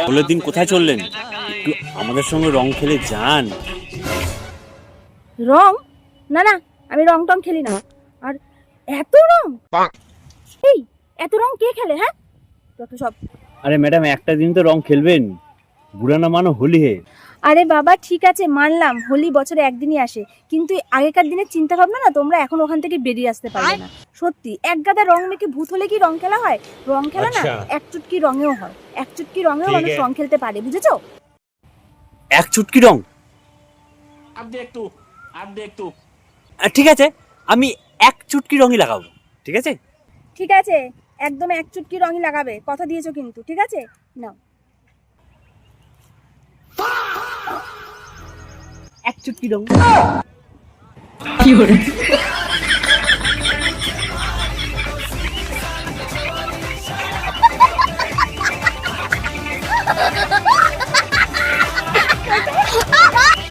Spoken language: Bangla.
হোলির দিন কোথায় চললেন? একটু আমাদের সঙ্গে রং খেলে যান। রং? না না, আমি রং টং খেলি না। আর এত রং, এই এত রং কে খেলে? হ্যাঁ, যত সব। আরে ম্যাডাম, একটা দিন তো রং খেলবেন, বুড়া না মানো হোলি হে। আরে বাবা ঠিক আছে, মানলাম হোলি বছরে একদিনই আসে, কিন্তু আগেকার দিনের চিন্তা ভাবনা না তোমরা এখন ওখান থেকে বেরিয়ে আসতে পারবে না। সত্যি, এক গাদা রং মেখে ভূত হলে কি রং খেলা হয়? রং খেলা না এক চুটকি রঙেও হয়, এক চুটকি রঙেও মানুষ রং খেলতে পারে, বুঝেছো? এক চুটকি রং? ঠিক আছে, আমি এক চুটকি রঙই লাগাবো। ঠিক আছে ঠিক আছে, একদম এক চুটকি রঙই লাগাবে, কথা দিয়েছো কিন্তু। ঠিক আছে, নাও। এক চুটকি রং।